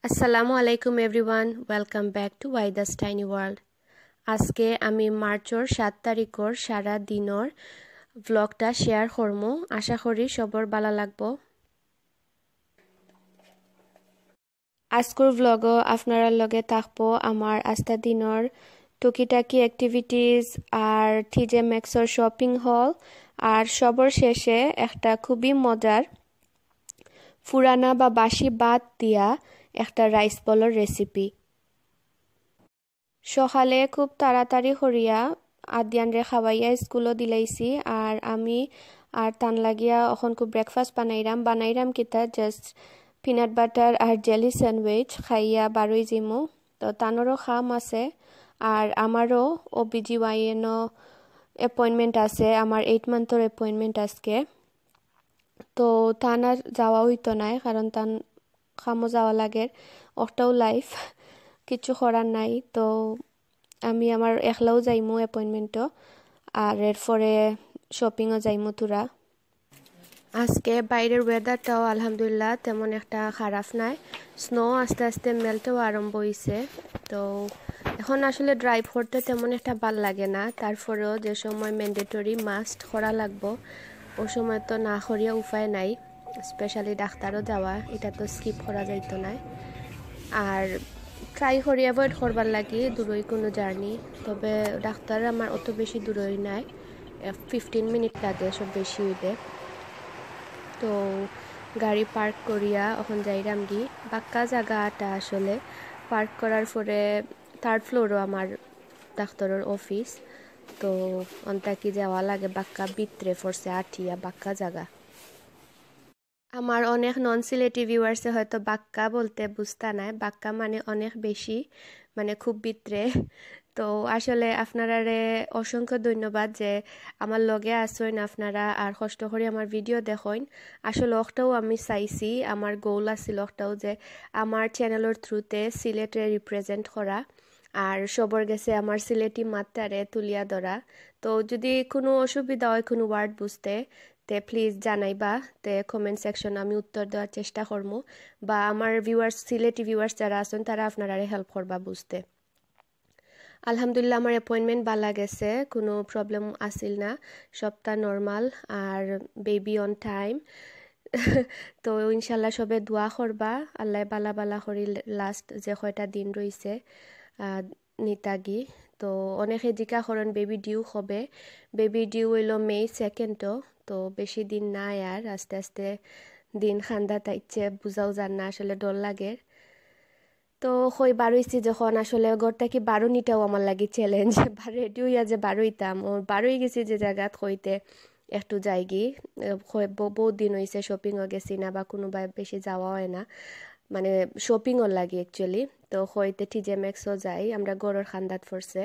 আসসালামু আলাইকুম everyone welcome back to Wydas tiny world. আজকে আমি মার্চর 7 তারিখর সারা দিনর ব্লগটা শেয়ার করবো। আশা করি সবার ভালো লাগবো। আজকের ব্লগও আপনারা লগে থাকবো আমার আস্তা দিনর টুকিটাকি অ্যাক্টিভিটিস আর টিজে ম্যাক্সর শপিং হল আর সবার শেষে একটা খুবই মজার ফুরানা বা বাসি ভাত দিয়া একটা রাইস বলের রেসিপি। সকালে খুব তাড়াতাড়ি করিয়া আদিয়ানরে খাওয়াইয়া স্কুলও দিলাইছি আর আমি আর তান লাগিয়া এখন খুব ব্রেকফাস্ট বানাইরাম কিতা জাস্ট পিনাট বাটার আর জেলি স্যান্ডউইচ খাইয়া বারোই জিমু। তো তানোরও খাম আছে আর আমারও OBGYN অ্যাপয়েন্টমেন্ট আছে, আমার 8 মান্থর অ্যাপয়েন্টমেন্ট আজকে। তো তান আর যাওয়া হইতো নাই কারণ তান খামো যাওয়া লাগে, ওটাও লাইফ, কিছু করার নাই। তো আমি আমার একলাও যাইমু অ্যাপয়েন্টমেন্টও আর এরপরে শপিংও যাইমু তুরা। আজকে বাইরের ওয়েদারটাও আলহামদুলিল্লাহ তেমন একটা খারাপ নাই, স্নো আস্তে আস্তে মেল্টও আরম্ভ হয়েছে। তো এখন আসলে ড্রাইভ করতে তেমন একটা ভাল লাগে না, তারপরেও যে সময় ম্যান্ডেটরি মাস্ট করা লাগবো ও সময় তো না করিয়া উপায় নাই, স্পেশালি ডাক্তারও যাওয়া, এটা তো স্কিপ করা যাইতো না। আর ট্রাই করি অ্যাভয়েড করবার লাগি দূরই কোনো জার্নি, তবে ডাক্তার আমার অত বেশি দূরই নাই, 15 মিনিট লাগে সব বেশি হইলে। তো গাড়ি পার্ক করিয়া এখন যাইরাম গি বাক্কা জায়গাটা আসলে পার্ক করার পরে 3rd ফ্লোরও আমার ডাক্তারের অফিস। তো অন্তাকি যাওয়া লাগে বাক্কা ভিতরে ফরসে আঠিয়া বাক্কা জায়গা। আমার অনেক নন সিলেটি ভিউয়ার্সে হয়তো বাক্কা বলতে বুঝতা নাই, বাক্কা মানে অনেক বেশি, মানে খুব ভিতরে। তো আসলে আপনারারে অসংখ্য ধন্যবাদ যে আমার লগে আসেন আপনারা আর কষ্ট করে আমার ভিডিও দেখেন। আসলে ওটাও আমি চাইছি, আমার গোল আছিল ওটাও যে আমার চ্যানেলের থ্রুতে সিলেটে রিপ্রেজেন্ট করা আর সবার গেছে আমার সিলেটি মাত্রারে তুলিয়া ধরা। তো যদি কোনো অসুবিধা হয় কোনো ওয়ার্ড বুঝতে তে প্লিজ জানাইবা, তে কমেন্ট সেকশন আমি উত্তর দেওয়ার চেষ্টা করবো, বা আমার ভিউয়ার্স সিলেটি ভিউয়ার্স যারা আছেন তারা আপনারা হেল্প করবা বুঝতে। আলহামদুলিল্লাহ আমার অ্যাপয়েন্টমেন্ট ভালো গেছে, কোনো প্রবলেম আসিল না, সবটা নর্মাল আর বেবি অন টাইম। তো ইনশাল্লাহ সবে দোয়া করবা আল্লাহ বালা বালা করি লাস্ট যে কয়টা দিন রয়েছে নিতাগি। তো অনেকে জিজ্ঞা করেন বেবি ডিউ হবে, বেবি ডিউ হইল May 2nd, তো বেশি দিন নাই আর আস্তে আস্তে দিন খান্দা তাইছে বুঝাও যান না, আসলে ডর লাগে। তো হই বারোইছি যখন আসলে ঘরটা কি বারোনিটাও আমার লাগি চ্যালেঞ্জ, রেডি হইয়া যে বারোইতাম ও বারোই গেছি যে জায়গাত হইতে একটু যাইগি, বহুত দিন হয়েছে শপিংও গেছি না বা কোনো বেশি যাওয়া হয় না, মানে শপিংও লাগে অ্যাকচুয়ালি। তো হইতে টিজে ম্যাক্সও যাই, আমরা গড়ের খান্দাত পড়ছে।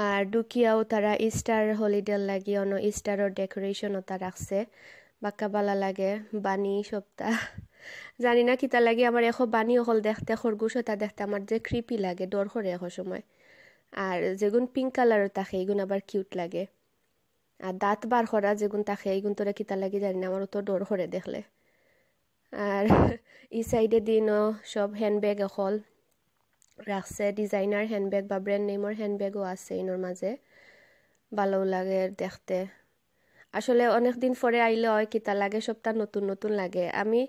আর ডুকিয়াও তারা ইস্টার হলিডে লাগি অন্য ইস্টারের ডেকোরেশনও তা রাখছে, বাক্কা বালা লাগে বানি সপ্তাহ জানি না কিতা লাগে আমার এখন বানি অকল দেখতে খরগোশ তা দেখতে আমার যে ক্রিপি লাগে, ডর করে এখন সময়। আর যেগুন পিঙ্ক কালারের থাকে এগুন আবার কিউট লাগে, আর দাঁত বার করা যেগুন থাকে এইগুন তোরা কিতা লাগে জানি না, আমার তো ডর করে দেখলে। আর এই সাইডে দিনও সব হ্যান্ডব্যাগ অকল রাখছে, ডিজাইনার হ্যান্ডব্যাগ বা ব্র্যান্ড নেমর হ্যান্ডব্যাগও আছে এনোর মাঝে, ভালো লাগে দেখতে। আসলে অনেক দিন পরে আইলে হয় কিতা লাগে সপ্তাহ নতুন নতুন লাগে। আমি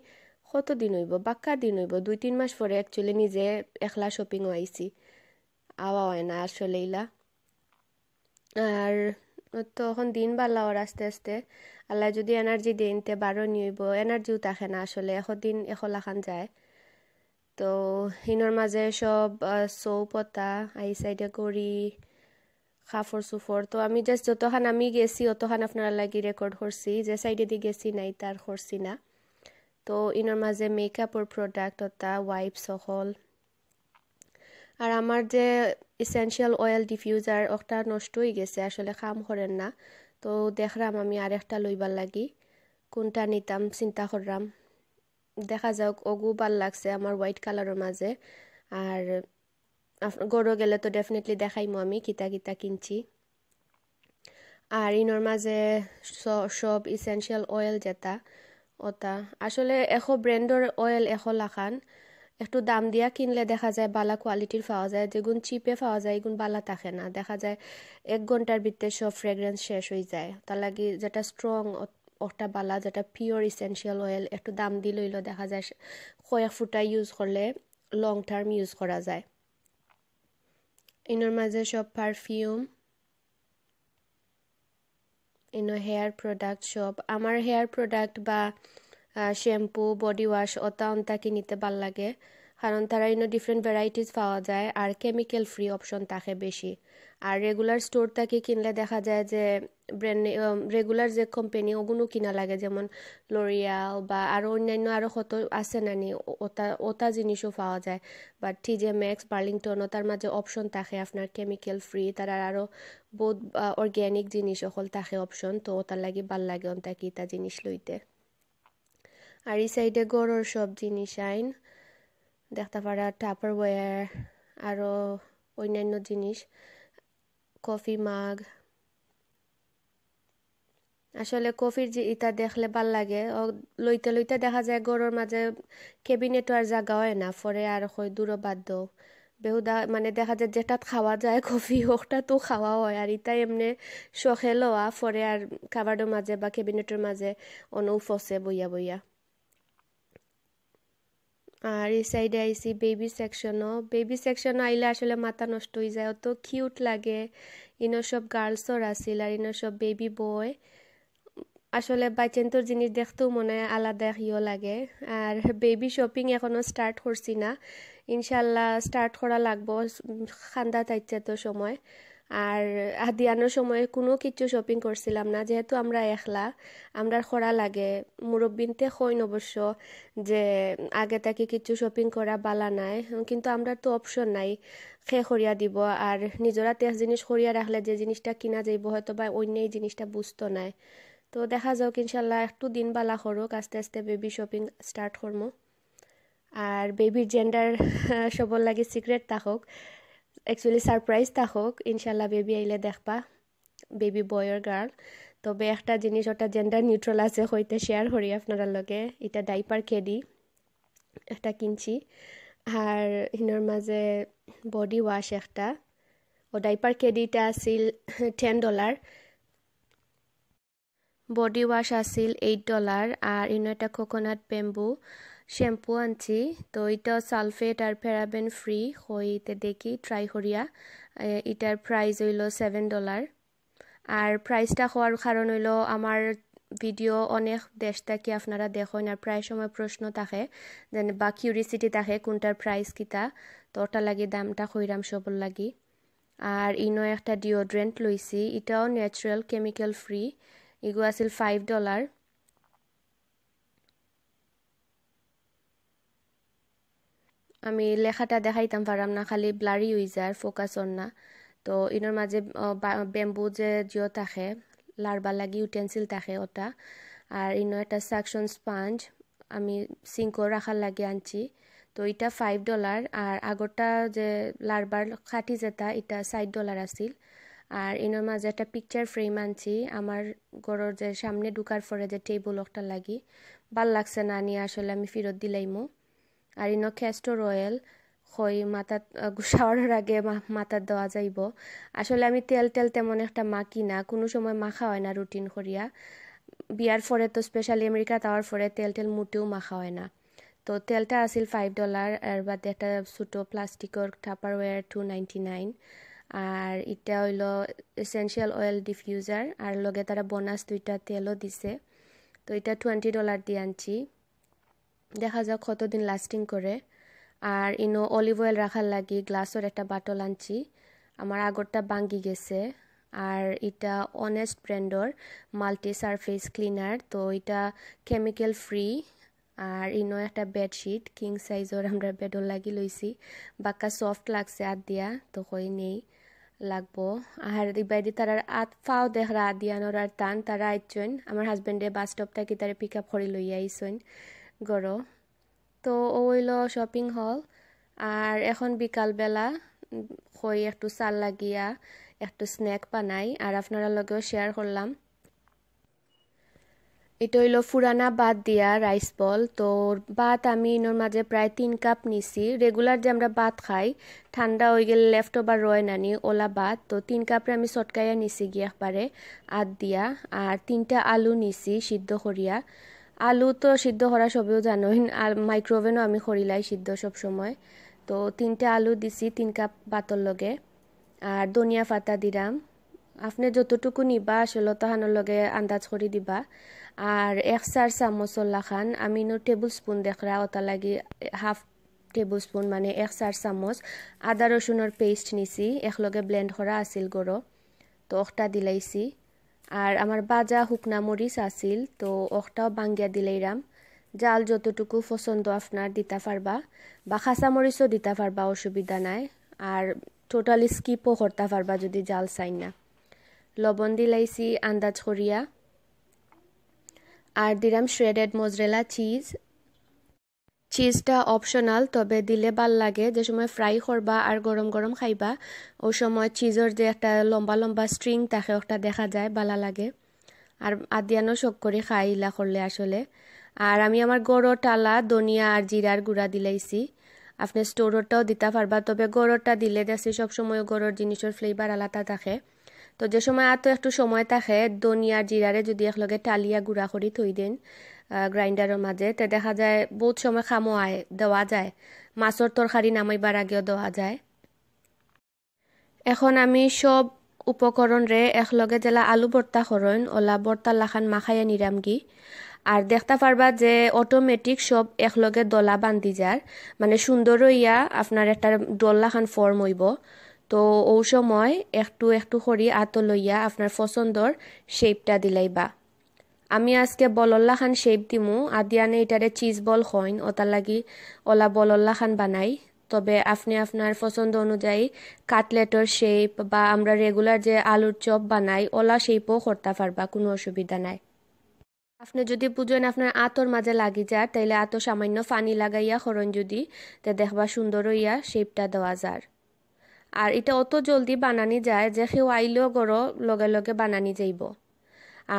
কত দিন হইব বাক্কা দিন হইব 2-3 মাস পরে অ্যাকচুয়ালি নিজে একলা শপিংও আইছি, আওয়া হয় না আসলে ইলা। আর তখন দিন বালা ওর আস্তে আস্তে আল্লাহ যদি এনার্জি দিনতে বারো নিইব, এনার্জিও থাকে না আসলে, এখন দিন এখলাখান যায়। তো হিনোর মাঝে সব চৌপতা আই সাইডে করি খাফর সুফর। তো আমি জাস্ট যতখান আমি গেছি অতখান আপনারা লাগি রেকর্ড করছি, যে সাইডে দিয়ে গেছি নাই তার করছি না। তো ইনোর মাঝে মেকআপের প্রোডাক্ট ওটা ওয়াইপ সকল, আর আমার যে ইসেনশিয়াল অয়েল ডিফিউজার ওটা নষ্ট হয়ে গেছে, আসলে কাম করেন না। তো দেখলাম আমি আর একটা লইবার লাগি, কোনটা নিতাম চিন্তা করলাম, দেখা যাক ওগু ভাল লাগছে আমার হোয়াইট কালারের মাঝে। আর গড়ো গেলে তো ডেফিনেটলি দেখাইমো আমি কিতা কিতা কিনছি। আর ইনোর মাঝে সব ইসেনশিয়াল অয়েল যেটা ওটা আসলে এখো ব্র্যান্ডর অয়েল এখো লাখান, একটু দাম দিয়া কিনলে দেখা যায় বালা কোয়ালিটির পাওয়া যায়, যেগুন চিপে পাওয়া যায় এগুন বালা থাকে না, দেখা যায় 1 ঘন্টার ভিতরে সব ফ্রেগরেন্স শেষ হয়ে যায়। তার লাগি যেটা স্ট্রং ওটা বালা, যেটা পিওর ইসেনশিয়াল অয়েল একটু দাম দিয়ে লইলেও দেখা যায় কয়েক ফুটা ইউজ করলে লং টার্ম ইউজ করা যায়। ইনোর মাঝে সব পারফিউম, ইনো হেয়ার প্রোডাক্ট সব। আমার হেয়ার প্রোডাক্ট বা শ্যাম্পু বডি ওয়াশ ওটা অন্তা কিনিতে ভাল লাগে, কারণ তারা ইনো ডিফারেন্ট ভ্যারাইটিস পাওয়া যায় আর কেমিক্যাল ফ্রি অপশন থাকে বেশি। আর রেগুলার স্টোর থেকে কিনলে দেখা যায় যে ব্র্যান্ড রেগুলার যে কোম্পানি ওগুলো কিনা লাগে, যেমন লরিয়াল বা আরও অন্যান্য আরও কত আছে নানি, ওটা ওটা জিনিসও পাওয়া যায়। বা টিজে ম্যাক্স, বার্লিংটন ওটার মাঝে অপশন থাকে আপনার কেমিক্যাল ফ্রি, তারা আরও বহুত অর্গ্যানিক জিনিস সকল থাকে অপশন, তো ওটার লাগি ভাল লাগে অন্তা কি তা জিনিস লইতে। আর এই সাইডে গরুর সব জিনিস আইন দেখতে পারা, টাপারওয়্যার আরও অন্যান্য জিনিস, কফি মাগ। আসলে কফির যে ইটা দেখলে ভাল লাগে, লইতে লইতে দেখা যায় গরুর মাঝে কেবিনেটও আর জাগা হয় না, পরে আর হয় দূরও বাধ্য বেহুদা, মানে দেখা যায় যেটা খাওয়া যায় কফি ওটা তো খাওয়া হয়, আর ইটা এমনি শখে লওয়া পরে আর খাবারের মাঝে বা কেবিনেটের মাঝে অনৌ ফসে বইয়া বইয়া। আর এই সাইডে আইসি বেবি সেকশনও আইলে আসলে মাথা নষ্ট হয়ে যায়, অত কিউট লাগে। ইনো সব গার্লসর আসিল আর ইনো সব বেবি বয়। আসলে বাচ্চান্তর জিনিস দেখতেও মনে হয় আলাদা ইয়ে লাগে। আর বেবি শপিং এখনো স্টার্ট করছি না, ইনশাল্লাহ স্টার্ট করা লাগবো, খান্দা তাইচ্ছে তো সময়। আর আদিয়ানোর সময় কোনো কিছু শপিং করছিলাম না, যেহেতু আমরা একলা, আমরা করা লাগে। মুরব্বিনতে হইন অবশ্য যে আগে থেকে কিছু শপিং করা বালা নাই, কিন্তু আমরা তো অপশন নাই, খে করিয়া দিব। আর নিজরা তেজ জিনিস করিয়া রাখলে যে জিনিসটা কিনা যাইব হয়তো বা অন্য এই জিনিসটা বুঝতো নাই। তো দেখা যাক ইনশাল্লাহ একটু দিন বালা করুক, আস্তে আস্তে বেবি শপিং স্টার্ট করবো। আর বেবির জেন্ডার সবর লাগে সিক্রেট থাকুক, অ্যাকচুয়ালি সারপ্রাইজ থাকুক। ইনশাল্লাহ বেবি আইলে দেখবা বেবি বয় আর গার্ল। তবে একটা জিনিস ওটা জেন্ডার নিউট্রাল আছে, হইতে শেয়ার করি আপনার লগে। এটা ডাইপার কেডি একটা কিনছি, আর ইনোর মাঝে বডি ওয়াশ একটা। ও ডাইপার কেডিটা আসিল $10, বডি ওয়াশ আসিল $8। আর ইনো একটা কোকোনাট ব্যাম্বু শ্যাম্পু আনছি, তো এটা সালফেট আর প্যারাবেন ফ্রি হইতে দেখি ট্রাই করিয়া। এটার প্রাইস হইল $7। আর প্রাইসটা হওয়ার কারণ হইল আমার ভিডিও অনেক দেশ থেকে আপনারা দেখেন, আর প্রায় সময় প্রশ্ন থাকে যেন বা কিউরিসিটি থাকে কোনটার প্রাইস কিতা, তো ওটা লাগি দামটা কইরাম সবর লাগি। আর ইনো একটা ডিওড্রেন্ট লইছি, এটাও ন্যাচারাল কেমিক্যাল ফ্রি, এগু আছিল $5। আমি লেখাটা দেখাইতাম পারাম না, খালি ব্লারি হয়ে যায়, ফোকাস অন না। তো ইনোর মাঝে ব্যাম্বু যে জিও থাকে লারবার লাগি ইউটেন্সিল থাকে ওটা। আর ইনো একটা সাকশন স্পঞ্জ আমি সিঙ্কো রাখার লাগে আনছি, তো এটা $5। আর আগরটা যে লারবার খাটি যেটা এটা $60 আসিল। আর ইনোর মাঝে একটা পিকচার ফ্রেম আনছি, আমার ঘরের যে সামনে ঢুকার পরে যে টেবল একটা লাগি, ভাল লাগছে না নিয়ে আসলে আমি ফেরত দিলাইমু। আর ইনো ক্যাস্টর অয়েল হই মাথা শাওয়ারের আগে মাথা দেওয়া যাইব। আসলে আমি তেল তেল তেমন একটা মাখি না, কোনো সময় মাখা হয় না রুটিন করিয়া। বিয়ার পরে তো স্পেশালি আমেরিকা যাওয়ার পরে তেল টেল মোটেও মাখা হয় না। তো তেলটা আসিল $5, আর বাদে একটা ছোটো প্লাস্টিকের টাপারওয়্যার $2.99। আর এটা হইল এসেনশিয়াল অয়েল ডিফিউজার, আর লগে তারা বোনাস 2টা তেলও দিছে, তো এটা $20 দিয়ে আনছি, দেখা যাক কতদিন লাস্টিং করে। আর ইনো অলিভ অয়েল রাখার লাগি গ্লাসের একটা বাটল আনছি, আমার আগরটা ভাঙ্গি গেছে। আর এটা অনেস্ট ব্র্যান্ডর মাল্টি সারফেস ক্লিনার, তো এটা কেমিক্যাল ফ্রি। আর ইনো একটা বেডশিট কিং সাইজর আমরা বেডর লাগি লইছি, বাক্কা সফট লাগছে আত দিয়া, তো কই নেই লাগবো। আর বাইদি তারার আত ফাও দেখরা আদিয়ানোর আর টান তারা আইছেন, আমার হাজবেন্ডে বাস স্টপ থাকি তারা পিক আপ করে লইয়া আইছেন গড়। তো ওইল শপিং হল। আর এখন বিকালবেলা হই একটু চাল লাগিয়া একটু স্ন্যাক বানাই আর আপনারা লগেও শেয়ার করলাম। এটা হইল ফুরানা ভাত দিয়া রাইস বল। তো ভাত আমি ইনোর মাঝে প্রায় 3 কাপ নিছি। রেগুলার যে আমরা ভাত খাই ঠান্ডা হয়ে গেলে লেফট ওভার রয় নানি ওলা ভাত, তো 3 কাপরে আমি চটকাইয়া নিছি গিয়ে একবারে আদ দিয়া। আর 3টা আলু নিছি সিদ্ধ করিয়া। আলু তো সিদ্ধ করা সবেও জানোই, আর মাইক্রোওভেনও আমি করিলাই সিদ্ধ সব সময়। তো 3টা আলু দিছি 3 কাপ ভাতর লগে। আর ধনিয়া পাতা দিলাম, আপনি যতটুকু নিবা আসলে তাহানোর লগে আন্দাজ করে দিবা। আর 1 চামচ লাখান আমি টেবিল স্পুন দেখরা ওটা লাগি হাফ টেবিল স্পুন মানে 1 চামচ আদা রসুনের পেস্ট নিছি, একলগে ব্লেন্ড করা আছিল গরো, তো ওটা দিলাইছি। আর আমার বাজা শুকনা মরিচ আছিল, তো ওটাও বাঙ্গিয়া দিলাইরাম। জাল যতটুকু পছন্দ আপনার দিতে পারবা, বা খাসা মরিচও দিতে পারবা, অসুবিধা নাই। আর টোটালি স্কিপও করতে পারবা যদি জাল চাই না। লবণ দিলাইছি আন্দাজ করিয়া। আর দিলাম শ্রেডেড মোজরেলা চিজ। চিজটা অপশনাল, তবে দিলে ভাল লাগে। যে সময় ফ্রাই করবা আর গরম গরম খাইবা ওই সময় চিজের যে একটা লম্বা লম্বা স্ট্রিং থাকে ওটা দেখা যায়, ভালো লাগে। আর আদিয়ানো শখ করে খাই ইলা করলে আসলে। আর আমি আমার গড়ো টালা ধনিয়া আর জিরার গুঁড়া দিলাইছি। আপনি স্টোরটাও দিতে পারবা, তবে গড়টা দিলে দেখছি সবসময় গড়ের জিনিসের ফ্লেভার আলাদা থাকে। তো যে সময় আর তো একটু সময় থাকে ধনিয়া জিরারে যদি একলগে টালিয়া গুঁড়া করে থই দেন গ্রাইন্ডারের মাঝে, তে দেখা যায় বহুত সময় খামো আয় দেওয়া যায়, মাছের তরকারি নামাইবার আগেও দেওয়া যায়। এখন আমি সব উপকরণ রে একলগে জেলা আলু ভর্তা করন ওলা ভর্তা লাখান মাখাইয়া নিরাম গি। আর দেখতে পারবা যে অটোমেটিক সব একলগে দলা বান্ধি যার, মানে সুন্দর হইয়া আপনার একটা ডোল্লা খান ফর্ম হইব। তো ও সময় একটু একটু করি আতো লইয়া আপনার পছন্দর শেপটা দিলাইবা। আমি আজকে বলল্লা খান শেপ দিমু, আদিয়ানে এটারে চিজ বল হইন ওটা লাগি ওলা বলল্লা খান বানাই। তবে আপনি আপনার পছন্দ অনুযায়ী কাটলেটের শেপ বা আমরা রেগুলার যে আলুর চপ বানাই ওলা শেপও করতে পারবা, কোনো অসুবিধা নাই। আপনি যদি বুঝেন আপনার আতর মাঝে লাগি যায় তাইলে আতো সামান্য পানি লাগাইয়া খরণ যদি, তে দেখবা সুন্দর হইয়া শেপটা দেওয়া যার। আর এটা অত জলদি বানানি যায় যে কেউ আইলেও গড়ো লগে লগে বানানি যাইব।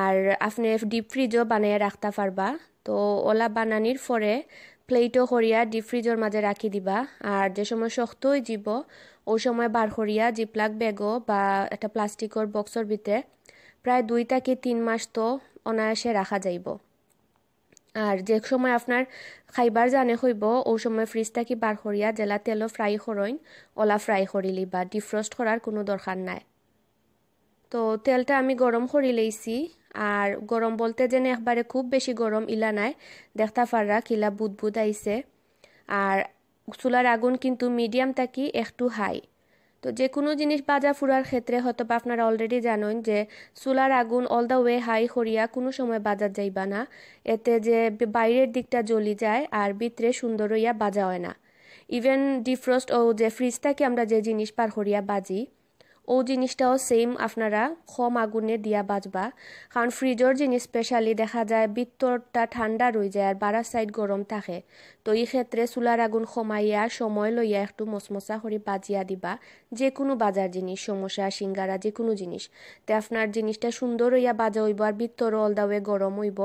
আর আপনি ডিপ ফ্রিজও বানাইয়া রাখতে পারবা। তো ওলা বানানির পরে প্লেটও করিয়া ডিপ ফ্রিজের মাঝে রাখি দিবা। আর যে সময় শক্ত হয়ে যাব ওই সময় বার করিয়া জিপলাক ব্যাগও বা একটা প্লাস্টিকের বক্সের ভিতরে প্রায় 2 থেকে 3 মাস তো অনায়াসে রাখা যাইব। আর যে সময় আপনার খাইবার জানে হইব ওই সময় ফ্রিজ থেকে বার করিয়া জেলা তেলও ফ্রাই করইন ওলা ফ্রাই করিলি, বা ডিফ্রস্ট করার কোনো দরকার নাই। তো তেলটা আমি গরম করে লইছি। আর গরম বলতে যেন একবারে খুব বেশি গরম ইলা নাই, দেখতে পাররা কিলা বুদবুদ আইছে। আর চুলার আগুন কিন্তু মিডিয়াম থাকি একটু হাই। তো যে কোনো জিনিস বাজা ফুরার ক্ষেত্রে হয়তো আপনারা অলরেডি জানেন যে চুলার আগুন অল দ্য ওয়ে হাই করিয়া কোনো সময় বাজার যাইবা না, এতে যে বাইরের দিকটা জ্বলি যায় আর ভিতরে সুন্দর হইয়া বাজা হয় না। ইভেন ডিফ্রস্ট ও যে ফ্রিজ থেকে আমরা যে জিনিস পার করিয়া বাজি ও জিনিসটাও সেম আপনারা কম আগুনে দিয়া বাজবা। কারণ ফ্রিজের জিনিস স্পেশালি দেখা যায় ভিতরটা ঠান্ডা রয়ে যায় আর বারার সাইড গরম থাকে। তো এই ক্ষেত্রে চুলার আগুন কমাইয়া সময় লইয়া একটু মশমশা করে বাজিয়া দিবা। যে কোনো বাজার জিনিস সমোসা সিঙ্গারা যে কোনো জিনিস, তে আপনার জিনিসটা সুন্দর হইয়া বাজা হইব আর ভিতর অল দা ওয়ে গরম হইব।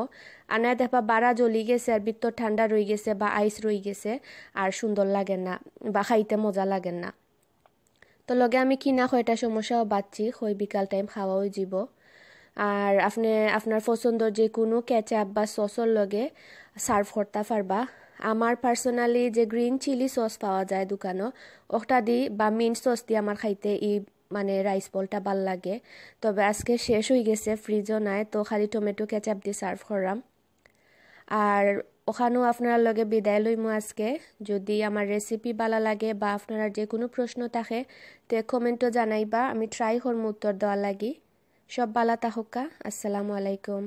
আনায় দেখবা বাড়া জ্বলি গেছে আর ভিতর ঠান্ডা রয়ে গেছে বা আইস রয়ে গেছে, আর সুন্দর লাগে না বা খাইতে মজা লাগে না। তো লগে আমি কিনা কয়টা সমস্যাও বাচ্ছি হই বিকাল টাইম খাওয়াও যাব। আর আপনি আপনার পছন্দর যে কোনো কেচাপ বা সসর লগে সার্ভ করতে পারবা। আমার পার্সোনালি যে গ্রিন চিলি সস পাওয়া যায় দোকানও ওটা দি বা মিন্ট সস দিয়ে আমার খাইতে এই মানে রাইস বলটা ভাল লাগে। তবে আজকে শেষ হয়ে গেছে, ফ্রিজও নাই, তো খালি টমেটো কেচাপ দিয়ে সার্ভ করলাম। আর ওখানেও আপনারা লগে বিদায় লইমু আজকে। যদি আমার রেসিপি ভালো লাগে বা আপনারা যে কোনো প্রশ্ন থাকে তে কমেন্টও জানাইবা, আমি ট্রাই করব উত্তর দেওয়ার লাগি। সব ভালো থাকুকা। আসসালামু আলাইকুম।